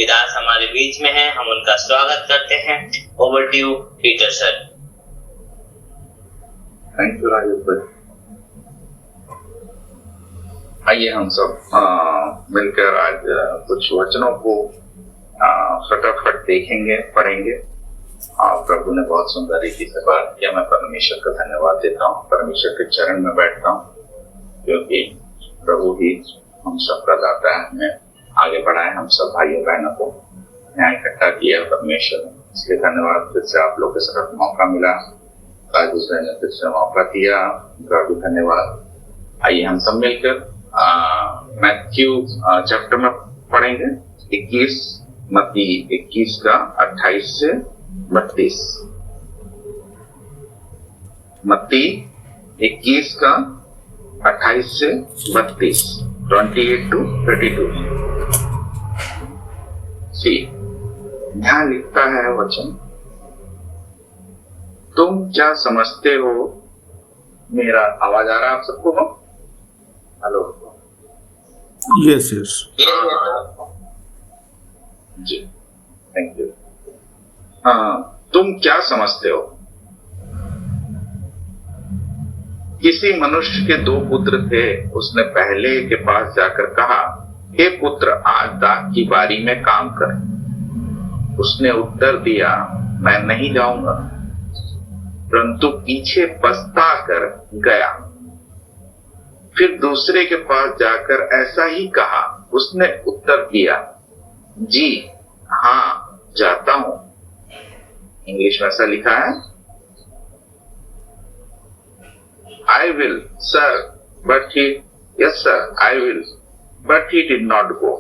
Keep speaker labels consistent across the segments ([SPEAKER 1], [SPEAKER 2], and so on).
[SPEAKER 1] योगीदास हमारे बीच में हैं, हम उनका स्वागत करते हैं। Over to you Peter sir.
[SPEAKER 2] Thank you Rajesh भाई। आइए हम सब मिलकर आज कुछ वचनों को फटाफट देखेंगे, पढ़ेंगे। प्रभु ने बहुत सुंदर रीति से बात किया। मैं परमेश्वर का धन्यवाद देता हूँ, परमेश्वर के चरण में बैठता हूँ, क्योंकि प्रभु ही हम सबका दाता है, हमें आगे बढ़ाए, हम सब भाइयों बहनों को यहाँ इकट्ठा किया परमेश्वर। इसलिए धन्यवाद। फिर से आप लोग के साथ मौका मिला, राजेश भाई ने फिर से मौका दिया, उनका भी धन्यवाद। आइए हम सब मिलकर मैथ्यू चैप्टर में पढ़ेंगे 21, मत्ती 21 का 28 से 32। मत्ती 21 का 28 से 32, 28 to 32। यहाँ लिखता है वचन, तुम क्या समझते हो। मेरा आवाज आ रहा है आप सबको? हेलो?
[SPEAKER 3] यस यस
[SPEAKER 2] जी, थैंक यू। तुम क्या समझते हो। किसी मनुष्य के 2 पुत्र थे। उसने पहले के पास जाकर कहा, हे पुत्र, आज दाख की बारी में काम कर। उसने उत्तर दिया, मैं नहीं जाऊंगा, परंतु पीछे पछता कर गया। फिर दूसरे के पास जाकर ऐसा ही कहा। उसने उत्तर दिया, जी हाँ, जाता हूं। इंग्लिश में ऐसा लिखा है, I will, sir, but he, yes sir, I will, but he did not go.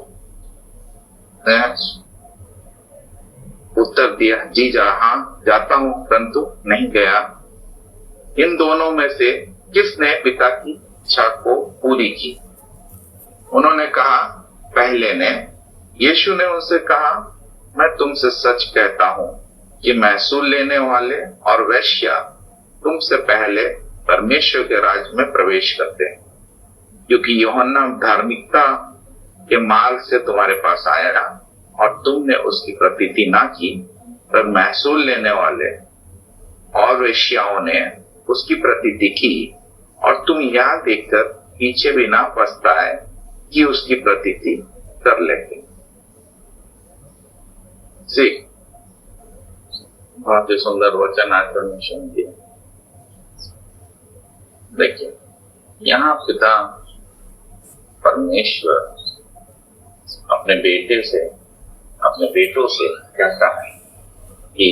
[SPEAKER 2] उत्तर दिया, जी हाँ, जाता हूं, परंतु नहीं गया। इन दोनों में से किसने पिता की इच्छा को पूरी की? उन्होंने कहा, पहले ने। यीशु ने उनसे कहा, मैं तुमसे सच कहता हूं कि महसूल लेने वाले और वेश्या तुमसे पहले परमेश्वर के राज्य में प्रवेश करते हैं। क्योंकि यूहन्ना धार्मिकता के मार्ग से तुम्हारे पास आया और तुमने उसकी प्रतीति ना की, पर महसूल लेने वाले और वेश्याओं ने उसकी प्रतीति की, और तुम यह देखकर पीछे भी ना पछताए कि उसकी प्रतीति कर लेंगे। बहुत ही सुंदर वचन आज परमेश्वर ने दिया। देखिए, यहाँ पिता परमेश्वर अपने बेटे से, अपने बेटों से कहता है कि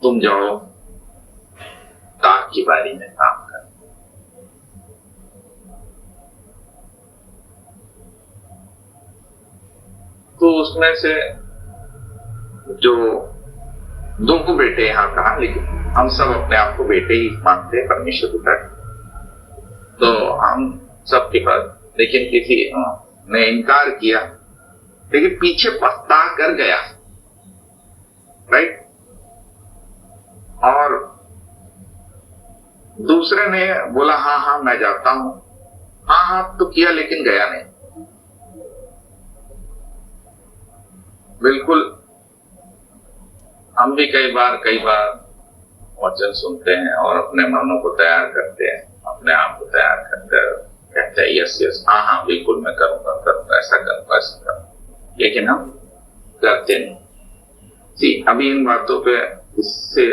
[SPEAKER 2] तुम जाओ, दाख की बारी में काम कर। तो उसमें से जो 2 बेटे यहाँ कहा, लेकिन हम सब अपने आप को बेटे ही मानते हैं परमेश्वर के तक, तो हम सब के पास, लेकिन किसी ने इनकार किया, लेकिन पीछे पछता कर गया, राइट। और दूसरे ने बोला, हाँ हाँ मैं जाता हूं, हाँ हाँ तो किया, लेकिन गया नहीं। बिल्कुल, हम भी कई बार वचन सुनते हैं और अपने मनों को तैयार करते हैं, अपने आप को तैयार करते हैं, कहते हैं यस यस, हाँ हाँ बिल्कुल मैं करूंगा, ऐसा करूंगा, ऐसा करूंगा, लेकिन हम करते नहीं। जी, अभी इन बातों पे इससे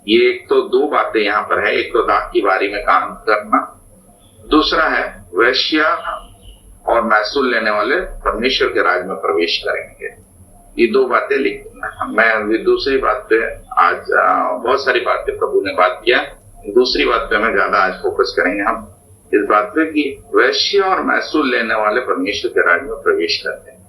[SPEAKER 2] ये एक तो 2 बातें यहाँ पर है। एक तो दाख की बारी में काम करना, दूसरा है वेश्या और महसूल लेने वाले परमेश्वर के राज्य में प्रवेश करेंगे। ये 2 बातें लिखना। मैं दूसरी बात पे आज बहुत सारी बातें प्रभु ने बात किया, दूसरी बात पे मैं ज्यादा आज फोकस करेंगे हम इस बात पे कि वेश्या और महसूल लेने वाले परमेश्वर के राज्य में प्रवेश करते हैं।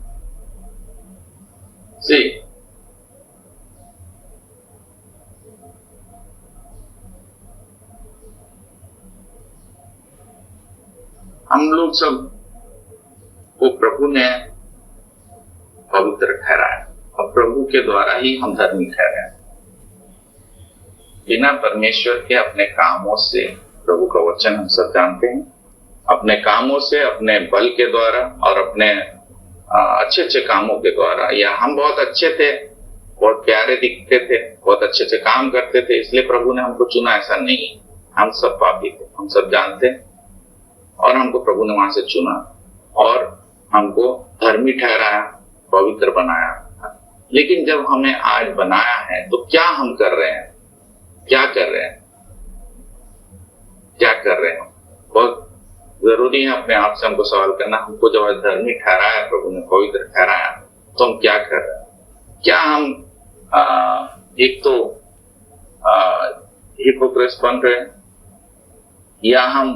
[SPEAKER 2] हम लोग सब को प्रभु ने पवित्र ठहराया और प्रभु के द्वारा ही हम धर्मी ठहरे हैं। बिना परमेश्वर के अपने कामों से, प्रभु का वचन हम सब जानते हैं, अपने कामों से, अपने बल के द्वारा और अपने अच्छे अच्छे कामों के द्वारा, या हम बहुत अच्छे थे, बहुत प्यारे दिखते थे, बहुत अच्छे अच्छे काम करते थे इसलिए प्रभु ने हमको चुना, ऐसा नहीं। हम सब पापी थे, हम सब जानते, और हमको प्रभु ने वहां से चुना और हमको धर्मी ठहराया, पवित्र बनाया। लेकिन जब हमें आज बनाया है तो क्या हम कर रहे हैं, क्या कर रहे हैं, क्या कर रहे हैं? बहुत जरूरी है अपने आप से हमको सवाल करना। हमको जब आज धर्मी ठहराया प्रभु ने, पवित्र ठहराया, तो हम क्या कर रहे हैं? क्या हम एक तो हिपोक्रेट्स बन रहे हैं, या हम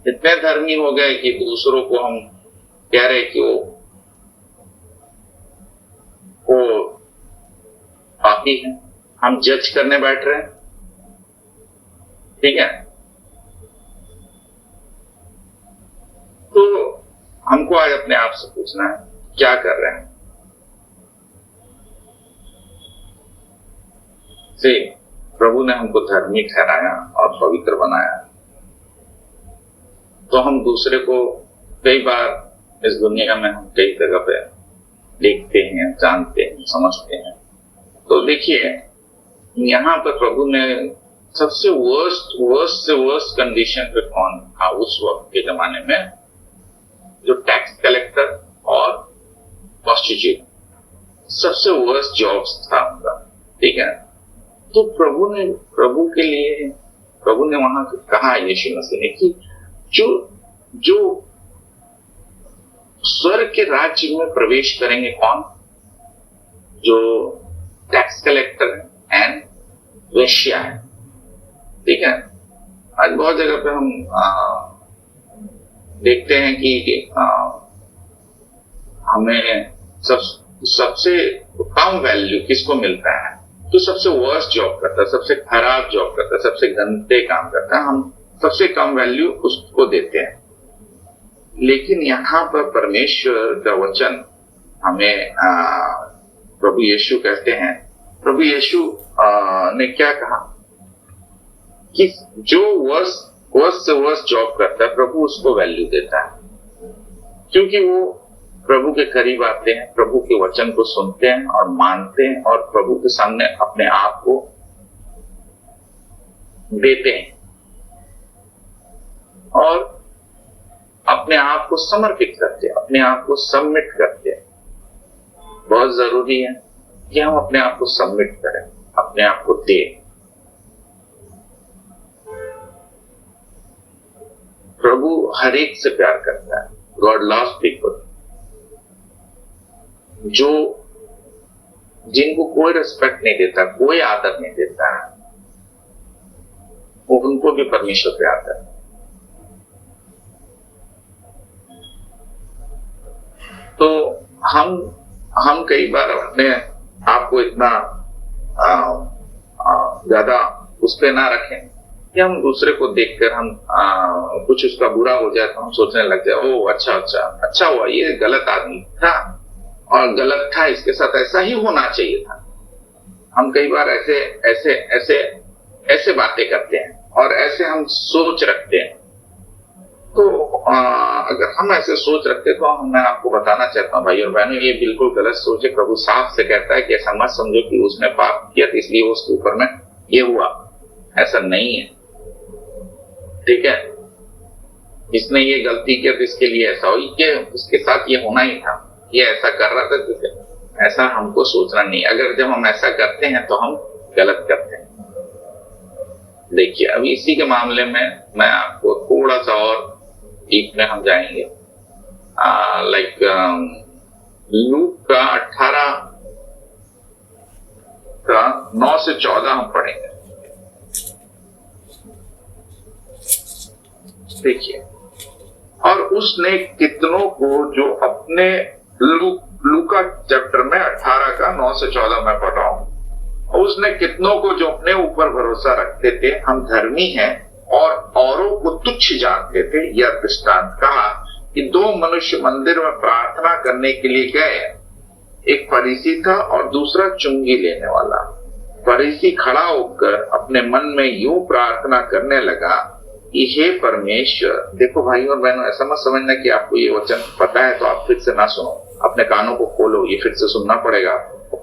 [SPEAKER 2] इतने धर्मी हो गए कि दूसरों को हम कह रहे कि वो पापी है, हम जज करने बैठ रहे हैं। ठीक है, तो हमको आज अपने आप से पूछना है, क्या कर रहे हैं? प्रभु ने हमको धर्मी ठहराया और पवित्र बनाया, तो हम दूसरे को कई बार इस दुनिया में हम कई जगह पे देखते हैं, जानते हैं, समझते हैं। तो देखिए, यहाँ पर प्रभु ने सबसे वर्स्ट से वर्स्ट कंडीशन पे कौन था उस वक्त के जमाने में? जो टैक्स कलेक्टर और प्रोस्टिट्यूट, सबसे वर्स्ट जॉब्स था उनका। ठीक है, तो प्रभु के लिए प्रभु ने वहां कहा यीशु मसीह ने कि जो स्वर्ग के राज्य में प्रवेश करेंगे कौन? जो टैक्स कलेक्टर है एंड वेश्या है। ठीक है, आज बहुत जगह पे हम देखते हैं कि हमें सबसे कम वैल्यू किसको मिलता है? तो सबसे वर्स्ट जॉब करता है, सबसे खराब जॉब करता है, सबसे गंदे काम करता है, हम सबसे कम वैल्यू उसको देते हैं। लेकिन यहाँ पर परमेश्वर का वचन हमें प्रभु यीशु कहते हैं, प्रभु यीशु ने क्या कहा कि जो वर्स्ट से वर्स्ट जॉब करता है प्रभु उसको वैल्यू देता है, क्योंकि वो प्रभु के करीब आते हैं, प्रभु के वचन को सुनते हैं और मानते हैं और प्रभु के सामने अपने आप को देते हैं और अपने आप को समर्पित करते हैं, अपने आप को सबमिट करते हैं। बहुत जरूरी है कि हम अपने आप को सबमिट करें, अपने आप को दें। प्रभु हर एक से प्यार करता है। God loves people. जिनको कोई रिस्पेक्ट नहीं देता, कोई आदर नहीं देता, वो उनको भी परमेश्वर प्यार करता है। तो हम कई बार अपने आप को इतना ज्यादा उस पे ना रखें कि हम दूसरे को देखकर हम कुछ उसका बुरा हो जाए तो हम सोचने लग जाए, ओ अच्छा हुआ, ये गलत आदमी था और गलत था, इसके साथ ऐसा ही होना चाहिए था। हम कई बार ऐसे बातें करते हैं और ऐसे हम सोच रखते हैं। तो अगर हम ऐसे सोच रखते तो मैं आपको बताना चाहता हूँ भाई और बहनों, ये बिल्कुल गलत सोच है। प्रभु साफ से कहता है कि ऐसा मत समझो कि उसने पाप किया तो इसलिए उसके ऊपर में ये हुआ, ऐसा नहीं है। ठीक है, इसने ये गलती किया तो इसके लिए ऐसा हो, उसके साथ ये होना ही था, ये ऐसा कर रहा था तो ऐसा हमको सोचना नहीं। अगर जब हम ऐसा करते हैं तो हम गलत करते हैं। देखिए, अभी इसी के मामले में मैं आपको थोड़ा सा और डीप में हम जाएंगे। लूक का 18 का 9 से 14 हम पढ़ेंगे। देखिए, और उसने कितनों को जो अपने लूका चैप्टर में 18 का 9 से 14 में पढ़ रहा हूं, उसने कितनों को जो अपने ऊपर भरोसा रखते थे, हम धर्मी हैं और औरों को तुच्छ जानते थे, यह दृष्टांत कहा कि 2 मनुष्य मंदिर में प्रार्थना करने के लिए गए। एक फरीसी था और दूसरा चुंगी लेने वाला। फरीसी खड़ा होकर अपने मन में यूं प्रार्थना करने लगा, कि हे परमेश्वर, देखो भाइयों और बहनों, ऐसा मत समझना कि आपको ये वचन पता है तो आप फिर से ना सुनो, अपने कानों को खोलो, ये फिर से सुनना पड़ेगा आपको,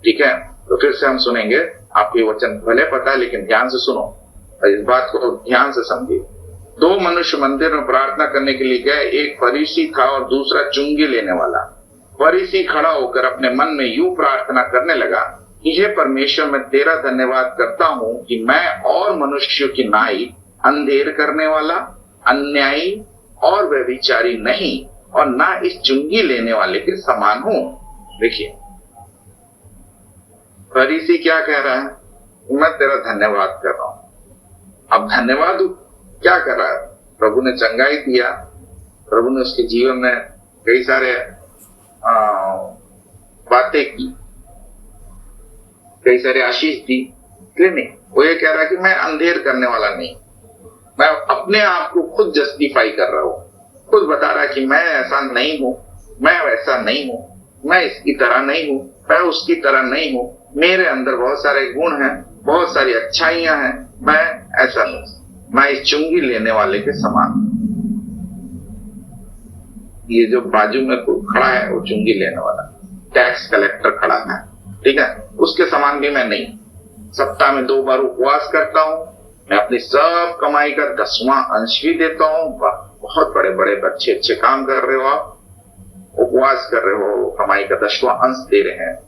[SPEAKER 2] ठीक है? तो फिर से हम सुनेंगे, आपको ये वचन भले पता है लेकिन ध्यान से सुनो और इस बात को ध्यान से समझिए। दो मनुष्य मंदिर में प्रार्थना करने के लिए गए, एक फरीसी था और दूसरा चुंगी लेने वाला। फरीसी खड़ा होकर अपने मन में यूं प्रार्थना करने लगा कि हे परमेश्वर, मैं तेरा धन्यवाद करता हूं कि मैं और मनुष्यों की नाई अंधेर करने वाला, अन्यायी और व्यभिचारी नहीं और ना इस चुंगी लेने वाले के समान हूं। देखिए फरीसी क्या कह रहा है, मैं तेरा धन्यवाद कर रहा हूं। अब धन्यवाद क्या कर रहा है? प्रभु ने चंगाई दिया, प्रभु ने उसके जीवन में कई सारे बातें की, कई सारे आशीष दी, इसलिए नहीं। वो ये कह रहा है कि मैं अंधेर करने वाला नहीं, मैं अपने आप को खुद जस्टिफाई कर रहा हूं, खुद बता रहा है कि मैं ऐसा नहीं हूं, मैं वैसा नहीं हूं, मैं इसकी तरह नहीं हूं, मैं उसकी तरह नहीं हूं, मेरे अंदर बहुत सारे गुण हैं, बहुत सारी अच्छाइयां हैं, मैं ऐसा नहीं, मैं इस चुंगी लेने वाले के समान। ये जो बाजू में खड़ा है वो चुंगी लेने वाला टैक्स कलेक्टर खड़ा है, ठीक है, उसके समान भी मैं नहीं। सप्ताह में 2 बार उपवास करता हूं, मैं अपनी सब कमाई का 10वां अंश भी देता हूं। बहुत बड़े बड़े अच्छे काम कर रहे हो आप, उपवास कर रहे हो, कमाई का 10वां अंश दे रहे हैं।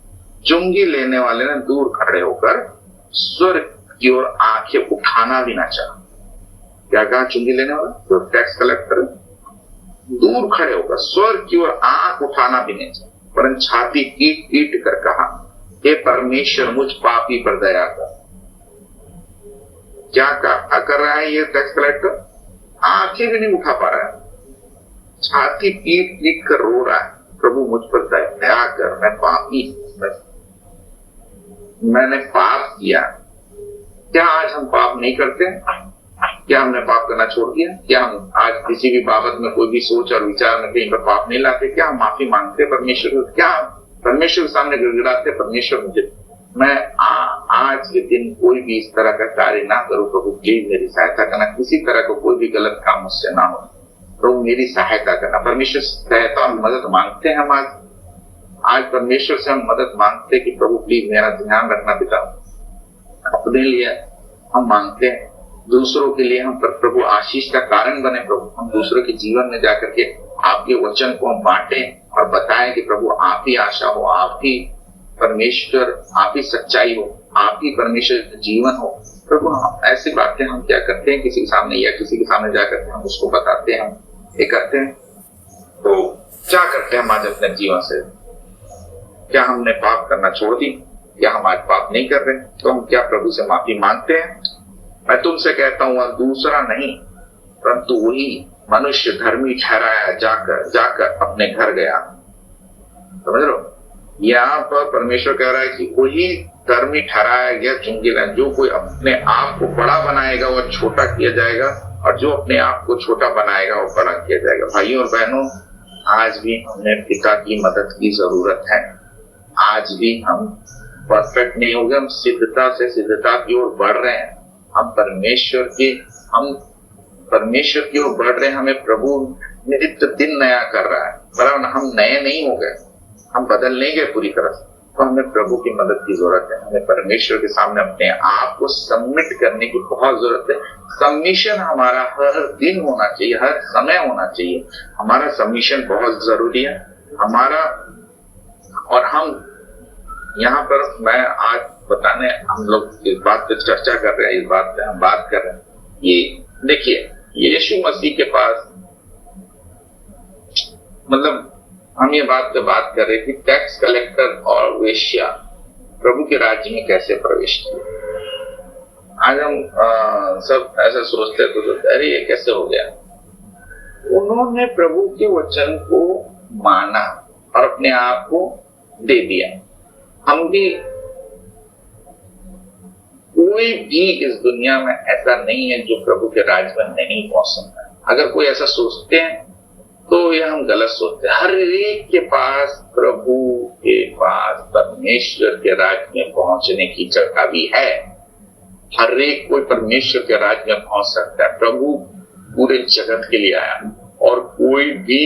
[SPEAKER 2] चुंगी लेने वाले ने दूर खड़े होकर स्वर्ग की ओर आंखें उठाना भी ना चाहा। क्या कहा चुंगी लेने वाला? तो टैक्स कलेक्टर दूर खड़े होकर स्वर्ग की ओर आंख उठाना भी नहीं चाहा, परंतु छाती पीट पीट कर कहा, हे परमेश्वर, मुझ पापी पर दया कर। क्या कर रहा है ये टैक्स कलेक्टर? आंखें भी नहीं उठा पा रहा है, छाती पीट पीट कर रो रहा है, प्रभु मुझ पर दया कर, मैं पापी, मैंने पाप किया। क्या आज हम पाप नहीं करते? क्या हमने पाप करना छोड़ दिया? क्या हम आज किसी भी बाबत में, कोई भी सोच और विचार में कहीं पर पाप नहीं लाते? क्या हम माफी मांगते परमेश्वर को? क्या परमेश्वर के सामने गिड़गिड़ाते, परमेश्वर मुझे, मैं आज के दिन कोई भी इस तरह का कार्य ना करूं, प्रभु प्लीज मेरी सहायता करना, किसी तरह का कोई भी गलत काम मुझसे ना हो, प्रभु मेरी सहायता करना। परमेश्वर सहायता और मदद मांगते हैं हम आज परमेश्वर से हम मदद मांगते कि प्रभु प्लीज मेरा ध्यान रखना पिता। अपने लिए हम मांगते हैं, दूसरों के लिए हम प्रभु आशीष का कारण बने, प्रभु हम दूसरों के जीवन में जाकर के आपके वचन को हम बांटे और बताएं कि प्रभु आप ही आशा हो, आप ही परमेश्वर, आप ही सच्चाई हो, आप ही परमेश्वर जीवन हो। प्रभु ऐसी बातें हम क्या करते हैं किसी के सामने या किसी के सामने जाकर के हम उसको बताते हैं, हम ये करते हैं। तो क्या करते हैं हम आज अपने जीवन से? क्या हमने पाप करना छोड़ दी? क्या हम आज पाप नहीं कर रहे? तो हम क्या प्रभु से माफी मांगते हैं? मैं तुमसे कहता हूं दूसरा नहीं, परंतु वही मनुष्य धर्मी ठहराया जाकर अपने घर गया। समझ लो, यहाँ पर परमेश्वर कह रहा है कि वही धर्मी ठहराया गया चुंगी लेने। जो कोई अपने आप को बड़ा बनाएगा वो छोटा किया जाएगा, और जो अपने आप को छोटा बनाएगा वो बड़ा किया जाएगा। भाइयों और बहनों, आज भी हमें पिता की मदद की जरूरत है। आज भी हम परफेक्ट नहीं हो गए, हम सिद्धता से सिद्धता की ओर बढ़ रहे हैं। हम परमेश्वर की ओर बढ़ रहे हैं। हमें प्रभु नित्य दिन नया कर रहा है, पर हम नए नहीं हो गए, हम बदल नहीं गए पूरी तरह से। तो हमें प्रभु की मदद की जरूरत है। हमें परमेश्वर के सामने अपने आप को सबमिट करने की बहुत जरूरत है। सबमिशन हमारा हर दिन होना चाहिए, हर समय होना चाहिए। हमारा सबमिशन बहुत जरूरी है हमारा। और हम यहाँ पर, मैं आज बताने, हम लोग इस बात पे चर्चा कर रहे हैं, इस बात पे हम बात कर रहे हैं। ये देखिए, यीशु मसीह के पास, मतलब हम ये बात पे बात कर रहे थे, टैक्स कलेक्टर और वेश्या प्रभु के राज्य में कैसे प्रवेश किए। आज हम सब ऐसा सोचते तो अरे ये कैसे हो गया। उन्होंने प्रभु के वचन को माना और अपने आप को दे दिया। हम भी, कोई भी इस दुनिया में ऐसा नहीं है जो प्रभु के राज्य में नहीं पहुंच सकता। अगर कोई ऐसा सोचते हैं तो यह हम गलत सोचते हैं। हर एक के पास, प्रभु के पास परमेश्वर के राज्य में पहुंचने की जगह भी है। हर एक कोई परमेश्वर के राज्य में पहुंच सकता है। प्रभु पूरे जगत के लिए आया और कोई भी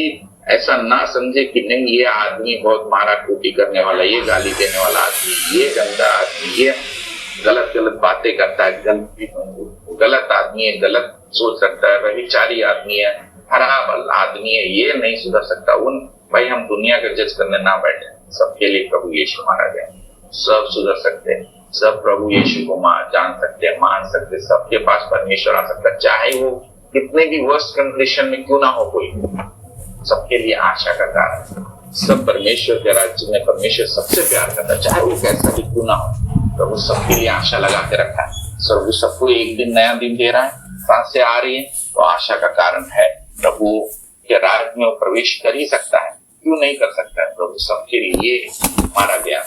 [SPEAKER 2] ऐसा ना समझे कि नहीं ये आदमी बहुत मारा कूटी करने वाला, ये गाली देने वाला आदमी, ये गंदा आदमी, ये गलत गलत बातें करता है, गलत आदमी है, गलत सोच सकता है, व्यभिचारी आदमी है, खराब आदमी है, ये नहीं सुधर सकता। उन भाई हम दुनिया का जज करने ना बैठे, सबके लिए प्रभु यीशु मारा गया। सब सुधर सकते हैं, सब प्रभु यीशु को जान सकते हैं, मान सकते हैं, सबके पास परमेश्वर आ सकता है, चाहे वो कितने भी वर्स्ट कंडीशन में क्यों ना हो। कोई सबके लिए आशा का कारण, सब परमेश्वर के राज्य में परमेश्वर सबसे प्यार करता है, चाहे वो कैसा भी क्यों ना हो। प्रभु सबके लिए आशा लगा के रखा है। प्रभु सबको एक दिन नया दिन दे रहा है, सांसें आ रही है तो आशा का कारण है। प्रभु के राज्य में वो प्रवेश कर ही सकता है, क्यों नहीं कर सकता है। प्रभु सबके लिए मारा गया।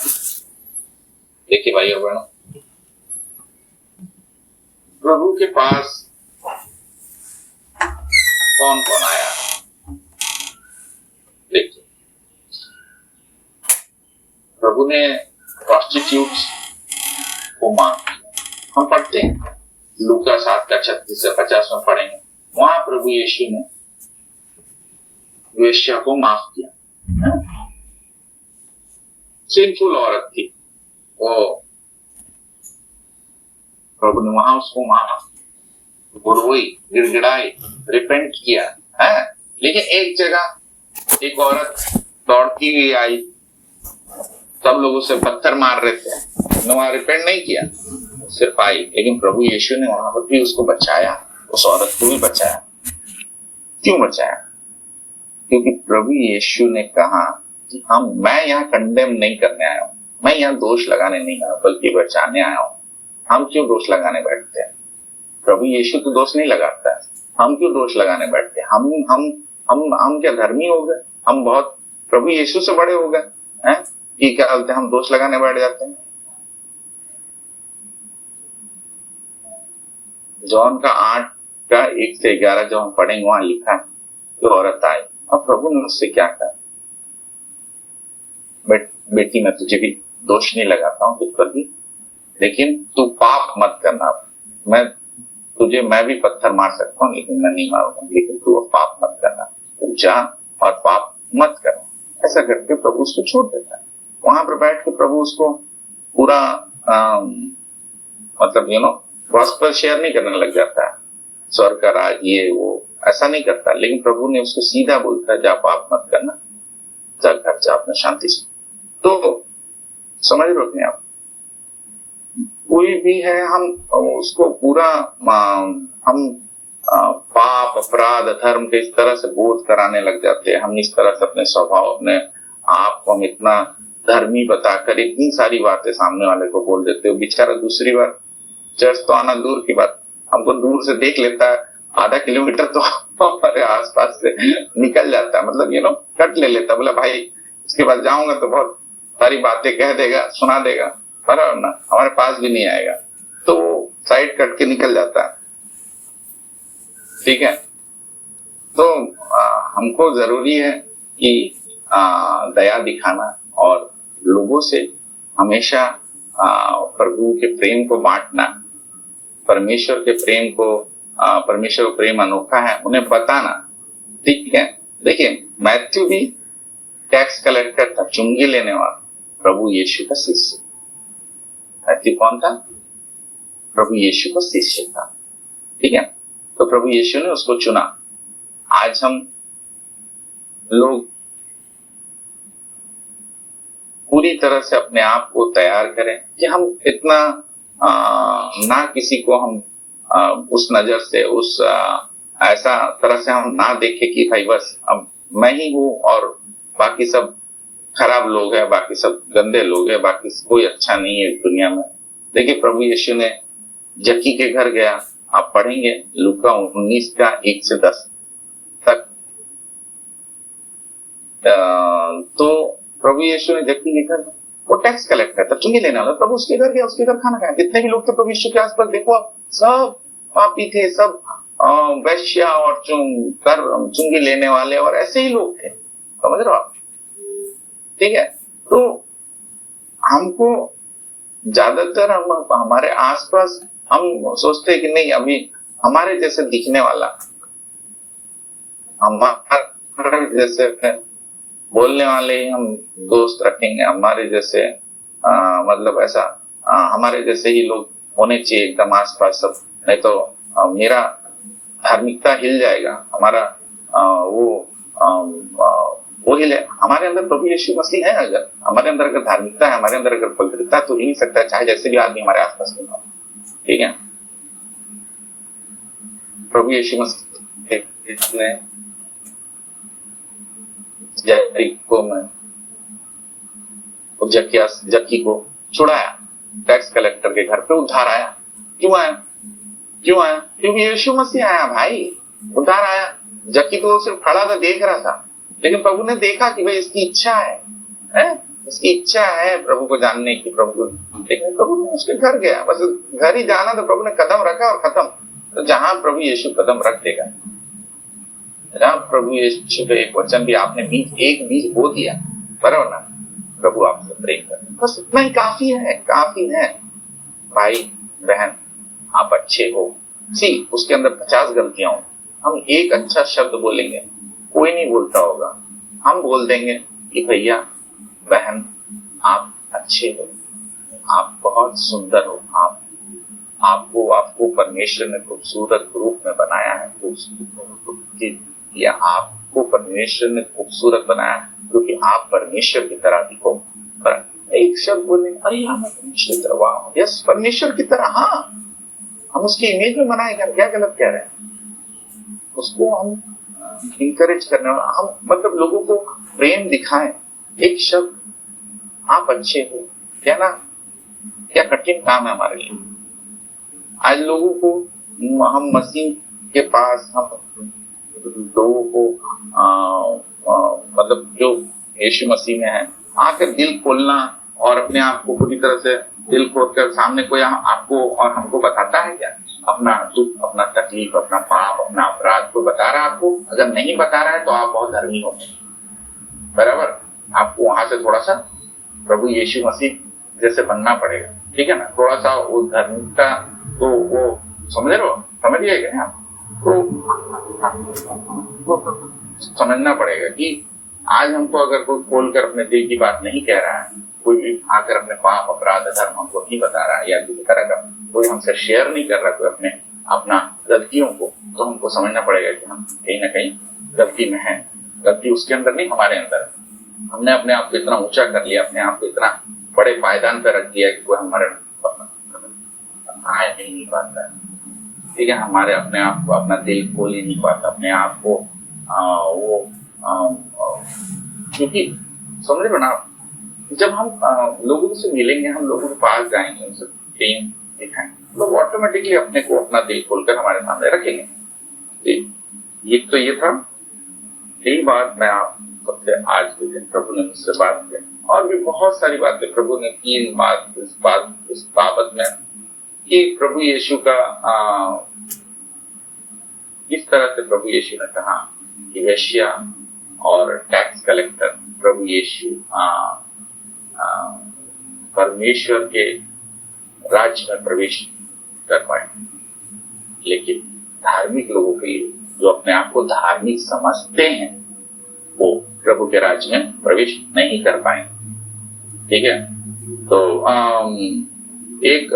[SPEAKER 2] देखिए भाइयों बहनों, प्रभु के पास कौन कौन आया, देखिए प्रभु ने प्रोस्टिट्यूट्स को माफ किया। हम पढ़ते हैं लूका 7:36 से 50 में पढ़ेंगे, वहां प्रभु यीशु ने वेश्या को माफ किया। सिंफुल औरत थी वो, प्रभु ने वहां उसको माफ, रोई, गिड़गिड़ाई, रिपेंट किया है। लेकिन एक जगह एक औरत दौड़ती हुई आई, सब लोग उसे पत्थर मार रहे थे, वहां रिपेंट नहीं किया, सिर्फ आई। लेकिन प्रभु यीशु ने वहां पर भी उसको बचाया, उस औरत को भी बचाया। क्यों बचाया? क्योंकि प्रभु यीशु ने कहा कि मैं यहाँ कंडेम नहीं करने आया हूं, मैं यहाँ दोष लगाने नहीं आया, बल्कि बचाने आया हूं। हम क्यों दोष लगाने बैठते हैं? प्रभु यीशु तो दोष नहीं लगाता है, हम क्यों दोष लगाने बैठते हैं? हम क्या धर्मी हो गए? हम बहुत प्रभु यीशु से बड़े हो गए हैं कि क्या बोलते हैं, हम दोष लगाने बैठ जाते हैं। जॉन का 8:1 से 11 जो हम पढ़ेंगे वहां लिखा है कि औरत आई और प्रभु ने उससे क्या कहा, बेटी मैं तुझे भी दोष नहीं लगाता हूं तुझ पर भी, लेकिन तू पाप मत करना। मैं भी पत्थर मार सकता हूँ लेकिन मैं नहीं मारूंगा, लेकिन तू पाप मत करना, तू जा और पाप मत करना। ऐसा करके प्रभु उसको छोड़ देता है। वहां पर बैठ के प्रभु उसको पूरा मतलब गॉस्पेल शेयर नहीं करने लग जाता है, स्वर्ग का राज ये वो, ऐसा नहीं करता। लेकिन प्रभु ने उसको सीधा बोलता है, जा पाप मत करना, जा घर जा अपना शांति से। तो समझ रहे हो आप, कोई भी है हम उसको पूरा हम पाप अपराध धर्म के इस तरह से बोध कराने लग जाते हैं। हम इस तरह से अपने स्वभाव अपने आप को हम इतना धर्मी बताकर इतनी सारी बातें सामने वाले को बोल देते हो। बेचारा दूसरी बार चर्च तो आना दूर की बात, हमको दूर से देख लेता है, आधा किलोमीटर तो हमारे आसपास से निकल जाता है, मतलब कट ले लेता, बोला भाई इसके बाद जाऊंगा तो बहुत सारी बातें कह देगा, सुना देगा, बराबर ना, हमारे पास भी नहीं आएगा, तो साइड कट के निकल जाता है। ठीक है, तो हमको जरूरी है कि दया दिखाना और लोगों से हमेशा प्रभु के प्रेम को बांटना, परमेश्वर के प्रेम को, परमेश्वर का प्रेम अनोखा है उन्हें बताना। ठीक है, देखिए मैथ्यू भी टैक्स कलेक्टर था, चुंगी लेने वाला, प्रभु यीशु का शिष्य। मैथ्यू कौन था? प्रभु यीशु का शिष्य था। ठीक है, तो प्रभु यीशु ने उसको चुना। आज हम लोग पूरी तरह से अपने आप को तैयार करें कि हम इतना ना किसी को हम उस नजर से उस ऐसा तरह से हम ना देखें कि भाई बस अब मैं ही हूं और बाकी सब खराब लोग हैं, बाकी सब गंदे लोग हैं, बाकी कोई अच्छा नहीं है दुनिया में। देखिए प्रभु यीशु ने जक्की के घर गया, आप पढ़ेंगे लूका 19:1-10 तक। तो प्रभु यीशु ने जक्की के घर, वो टैक्स कलेक्टर था, चुंगी लेने वाला, प्रभु उसके घर गया, उसके घर खाना खाया। जितने भी लोग थे प्रभु यीशु के आसपास देखो आप, सब पापी थे, सब वैश्या और चुंगी लेने वाले और ऐसे ही लोग थे, समझ रहे हो आप? ठीक है, तो हमको ज्यादातर हम हमारे आसपास हम सोचते हैं कि नहीं, अभी हमारे जैसे दिखने वाला, हमारे जैसे बोलने वाले ही हम दोस्त रखेंगे, हमारे जैसे मतलब ऐसा हमारे जैसे ही लोग होने चाहिए एकदम आसपास सब, नहीं तो मेरा धार्मिकता हिल जाएगा, हमारा वो हिल जाए। हमारे अंदर प्रभु यीशु मसीह है, अगर हमारे अंदर अगर धार्मिकता है, हमारे अंदर अगर पवित्रता, तो हिल सकता है, चाहे जैसे भी आदमी हमारे आसपास में हो। ठीक है, प्रभु यीशु मसीह ने जक्की में जक्की को छुड़ाया, टैक्स कलेक्टर के घर पे उद्धार आया। क्यों आया? क्योंकि यीशु मसीह आया भाई, उद्धार आया। जक्की तो सिर्फ खड़ा था, देख रहा था, लेकिन प्रभु ने देखा कि भाई इसकी इच्छा है, इसकी इच्छा है प्रभु को जानने की, प्रभु को। लेकिन प्रभु ने उसके घर गया, बस घर ही जाना, तो प्रभु ने कदम रखा और खत्म। तो जहां प्रभु यीशु कदम रख देगा, जहां प्रभु यीशु का एक वचन भी आपने एक बीज बो दिया, बराबर ना, प्रभु आपसे प्रेम कर, बस इतना ही काफी है भाई बहन, आप अच्छे हो। उसके अंदर 50 गलतियां हो, हम एक अच्छा शब्द बोलेंगे, कोई नहीं बोलता होगा, हम बोल देंगे कि भैया बहन आप अच्छे हो, आप बहुत सुंदर हो, आपको परमेश्वर ने खूबसूरत रूप में बनाया है, या आपको परमेश्वर ने खूबसूरत बनाया क्योंकि आप परमेश्वर की तरह दिखो। एक शब्द बोले, अरे हाँ परमेश्वर की तरह, वाह यस परमेश्वर की तरह, हाँ हम उसकी इमेज में बनाए, क्या गलत कह रहे हैं? उसको हम इंकरेज करने वाला, हम मतलब लोगों को प्रेम दिखाएं। एक शब्द आप अच्छे हो, क्या ना, क्या कठिन काम है हमारे लिए। आज लोगों को हम मसीह के पास, हम लोगों को मतलब जो यीशु मसीह में है, आकर दिल खोलना और अपने आप को पूरी तरह से दिल खोलकर सामने कोई आपको और हमको बताता है क्या? अपना दुख, अपना तकलीफ, अपना पाप, अपना अपराध को बता रहा है आपको? अगर नहीं बता रहा है तो आप बहुत धर्मी हो, बराबर। आपको वहां से थोड़ा सा प्रभु यीशु मसीह जैसे बनना पड़ेगा, ठीक है ना, थोड़ा सा वो धार्मिकता, तो वो समझिए क्या आप, तो समझना पड़ेगा कि आज हमको अगर कोई खोलकर अपने दिल की बात नहीं कह रहा है, कोई भी आकर अपने पाप, अपराध, धर्म हमको नहीं बता रहा है, या किसी तरह का कोई हमसे शेयर नहीं कर रहा कोई अपना गलतियों को, तो हमको समझना पड़ेगा कि हम कहीं ना कहीं गलती में हैं। गलती उसके अंदर नहीं, हमारे अंदर। हमने अपने आप को इतना ऊंचा कर लिया, अपने आप को इतना बड़े पायदान पर रख दिया कि कोई हमारे आया नहीं पाता है, ठीक है, हमारे अपने आप को अपना दिल खोल ही नहीं पाता, अपने आप को क्योंकि समझ लो ना, जब हम लोगों से मिलेंगे, हम लोगों के पास जाएंगे, उनसे प्रेम दिखाएंगे, लोग ऑटोमेटिकली अपने को अपना दिल खोलकर हमारे सामने रखेंगे। ये तो ये था, यही बात मैं आप सबसे आज के दिन प्रभु ने मुझसे बात की, और भी बहुत सारी बातें प्रभु ने की इस बाबत में, कि प्रभु यीशु का इस तरह से प्रभु यीशु ने कहा कि वेश्या और टैक्स कलेक्टर प्रभु यीशु परमेश्वर के राज्य में प्रवेश कर पाए, लेकिन धार्मिक लोगों के लिए, जो अपने आप को धार्मिक समझते हैं, वो प्रभु के राज्य में प्रवेश नहीं कर पाए। ठीक है, तो एक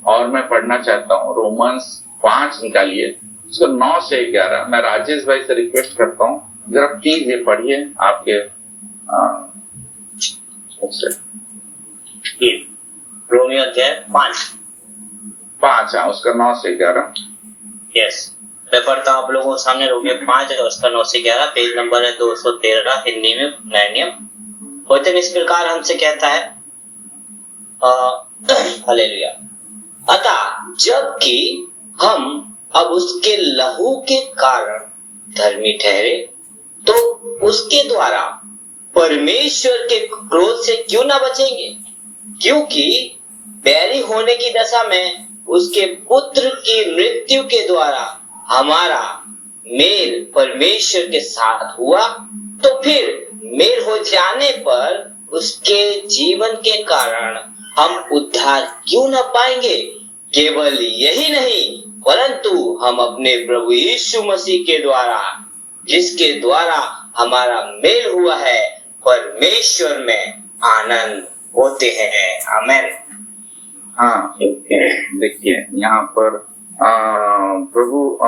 [SPEAKER 2] और मैं पढ़ना चाहता हूँ, रोमन्स 5 निकालिए, उसको 9 से 11। मैं राजेश भाई से रिक्वेस्ट करता हूँ, जरा प्लीज ये पढ़िए आपके
[SPEAKER 1] रोमियो अध्याय 5
[SPEAKER 2] उसका 9 से 11।
[SPEAKER 1] यस, मैं पढ़ता हूँ आप लोगों के सामने। रोमियो 5 और उसका 9 से 11, पेज नंबर है 213, हिंदी में नया नियम। वचन इस प्रकार हमसे कहता है, हालेलुया, अतः जबकि हम अब उसके लहू के कारण धर्मी ठहरे, तो उसके द्वारा परमेश्वर के क्रोध से क्यों ना बचेंगे? क्योंकि बैरी होने की दशा में उसके पुत्र की मृत्यु के द्वारा हमारा मेल परमेश्वर के साथ हुआ, तो फिर मेल हो जाने पर उसके जीवन के कारण हम उद्धार क्यों न पाएंगे? केवल यही नहीं, परंतु हम अपने प्रभु यीशु मसीह के द्वारा, जिसके द्वारा हमारा मेल हुआ है, परमेश्वर में आनंद होते हैं। आमेन।
[SPEAKER 2] हाँ, देखिए यहाँ पर प्रभु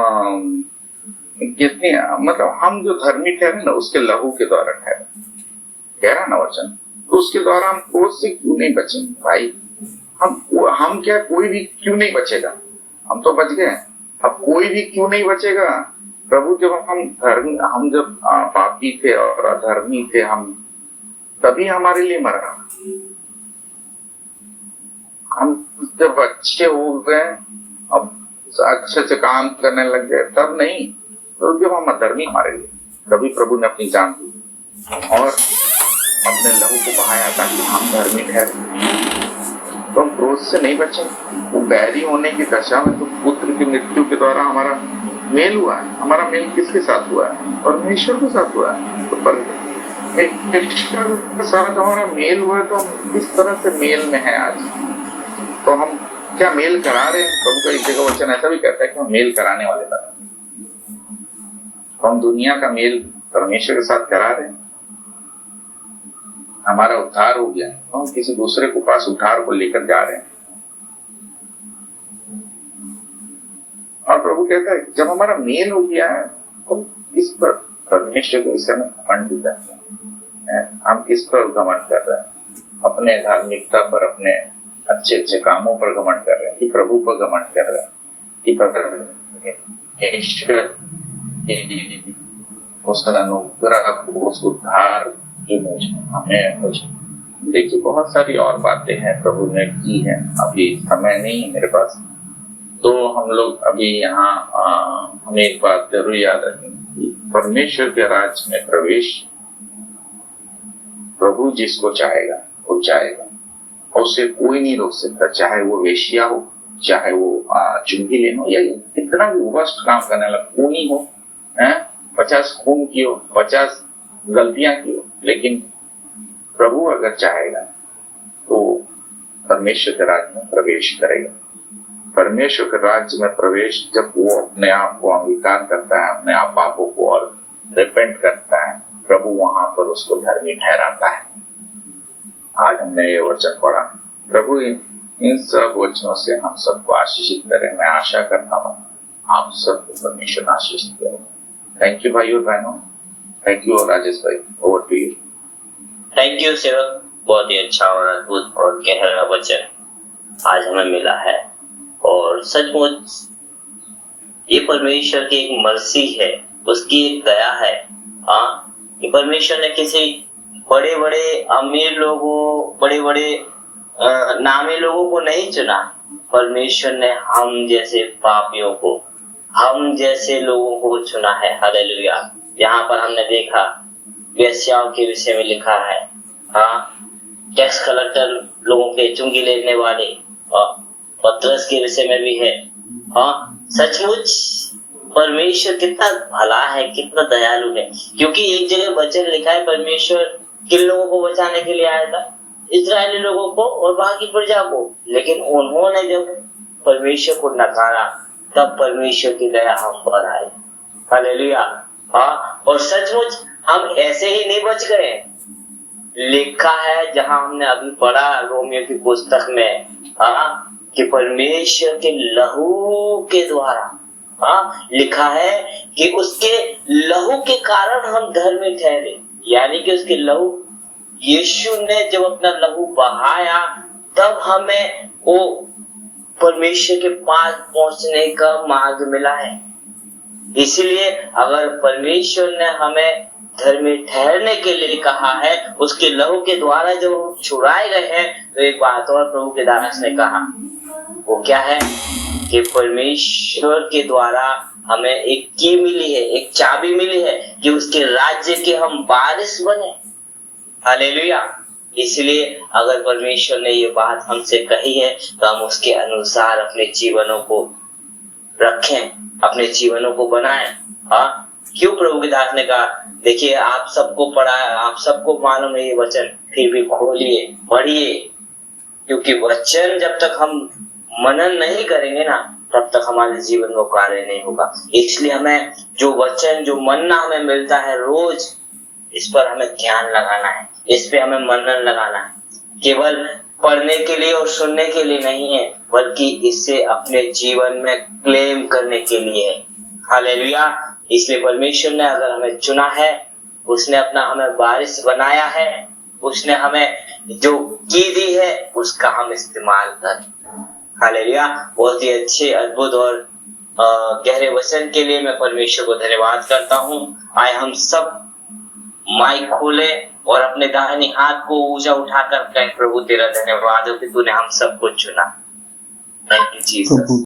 [SPEAKER 2] कितनी, मतलब हम जो धर्मी ठहरे ना, उसके लहू के द्वारा ठहरे, कह रहा ना वचन, तो उसके द्वारा हम क्रोध से क्यों नहीं बचेंगे भाई? हम क्या, कोई भी क्यों नहीं बचेगा? हम तो बच गए, अब कोई भी क्यों नहीं बचेगा? प्रभु जब हम जब पापी थे और अधर्मी थे, हम तभी हमारे लिए मरा। हम जब अच्छे हो गए, अब अच्छे से काम करने लग गए, तब नहीं, तो जब हम अधर्मी हमारे लिए, तभी प्रभु ने अपनी जान दी और अपने लहू को बहाया ताकि हम धर्मी ठहरे। तो हम क्रोध से नहीं बचे। वो बैरी होने की दशा में तो पुत्र की मृत्यु के द्वारा हमारा मेल हुआ है। हमारा मेल किसके साथ हुआ है? परमेश्वर के साथ हुआ है। तो परमेश्वर के साथ हमारा मेल हुआ है, तो हम किस तरह से मेल में है आज? तो हम क्या मेल करा रहे हैं? प्रभु का एक जगह वचन ऐसा भी कहता है कि हम मेल कराने वाले बने। तो हम दुनिया का मेल परमेश्वर के साथ करा रहे हैं। हमारा उद्धार हो गया, तो हम किसी दूसरे के पास उद्धार को लेकर जा रहे हैं। और प्रभु कहता है जब हमारा मेल हो गया है, तो किस पर परमेश्वर के विषय में घमंड भी करते हैं? हम किस पर घमंड कर रहे हैं? अपने धार्मिकता पर, अपने अच्छे अच्छे कामों पर घमंड कर रहे हैं कि प्रभु पर घमंड कर रहे हैं कि उसका अनुग्रह, उस उद्धार की मुझ हमें कुछ। देखिए बहुत सारी और बातें हैं प्रभु ने की है, अभी समय नहीं है मेरे पास, तो हम लोग अभी यहाँ हमें एक बात जरूर याद रखेंगे, परमेश्वर के राज्य में प्रवेश प्रभु जिसको चाहेगा वो चाहेगा, और उसे कोई नहीं रोक सकता, चाहे वो वेश्या हो, चाहे वो चुंगी लेना हो, या कितना भी वर्स्ट काम करने वाला खूनी हो, 50 खून की हो, 50 गलतियां की हो, लेकिन प्रभु अगर चाहेगा तो परमेश्वर के राज्य में प्रवेश करेगा। परमेश्वर के राज्य में प्रवेश जब वो अपने आप को अंगीकार करता है, अपने आप पापों को और रिपेंट करता है, प्रभु वहां पर उसको धर्मी ठहराता है। आज हमने ये वचन पढ़ा, प्रभु इन सब वचनों से हम सबको आशीषित करें। मैं आशा करता हूँ आप सबको परमेश्वर आशीषित करें। थैंक यू भाई और बहनों, थैंक यू राजेश भाई, over to you.
[SPEAKER 1] Thank you Sevak, बहुत ही अच्छा और अद्भुत और गहरा वचन आज हमें मिला है, और सचमुच ये परमेश्वर की एक मर्सी है, उसकी एक दया है। कि परमेश्वर ने किसी बड़े बड़े अमीर लोगों, बड़े बड़े नामी लोगों को नहीं चुना। परमेश्वर ने हम जैसे पापियों को, हम जैसे लोगों को चुना है। हालेलुया। यहाँ पर हमने देखा वेश्याओं के विषय में लिखा है, टैक्स कलेक्टर लोगों के चुंगी लेने वाले, पतरस के विषय में भी है। सचमुच परमेश्वर कितना भला है, कितना दयालु है, क्योंकि एक जगह वचन लिखा है परमेश्वर किन लोगों को बचाने के लिए आया था? इस्राएली लोगों को और बाकी प्रजा को, लेकिन उन्होंने जब परमेश्वर को नकारा तब परमेश्वर की दया हम पर आई। हालेलुया। और सचमुच हम ऐसे ही नहीं बच गए। लिखा है जहां हमने अभी पढ़ा रोमियो की पुस्तक में, कि परमेश्वर के लहू के द्वारा, लिखा है कि उसके लहू के कारण हम धर्मी ठहरे। यानी कि उसके लहू, यीशु ने जब अपना लहू बहाया तब हमें वो परमेश्वर के पास पहुंचने का मार्ग मिला है। इसलिए अगर परमेश्वर ने हमें धर्मी ठहरने के लिए कहा है, उसके लहू के द्वारा जब हम छुड़ाए गए हैं, तो एक बात और प्रभु के दास ने कहा, वो क्या है कि परमेश्वर के द्वारा हमें एक की मिली है, एक चाबी मिली है कि उसके राज्य के हम वारिस बने। हालेलुया। इसलिए अगर परमेश्वर ने ये बात हमसे कही है तो हम उसके अनुसार अपने जीवनों को रखें, अपने जीवनों को बनाएं। क्यों प्रभु के दास ने कहा, देखिए आप सबको पढ़ा है, आप सबको मालूम है ये वचन, फिर भी खोलिए, पढ़िए, क्योंकि वचन जब तक हम मनन नहीं करेंगे ना, तब तक हमारे जीवन में कार्य नहीं होगा। इसलिए हमें जो वचन, जो मन्ना हमें मिलता है रोज, इस पर हमें ध्यान लगाना है, इस पे हमें मनन लगाना है। केवल पढ़ने के लिए और सुनने के लिए नहीं है, बल्कि इसे अपने जीवन में क्लेम करने के लिए है। हालेलुया। इसलिए परमेश्वर ने अगर हमें चुना है, उसने अपना हमें वारिस बनाया है, उसने हमें जो की दी है उसका हम इस्तेमाल करें। हालेलुया। बहुत ही अच्छे, अद्भुत और गहरे वचन के लिए मैं परमेश्वर को धन्यवाद करता हूँ। आए हम सब माइक खोले और अपने दाहिने हाथ को ऊंचा उठाकर कहें, प्रभु तेरा धन्यवाद हो कि तूने हम सबको चुना। Thank you Jesus.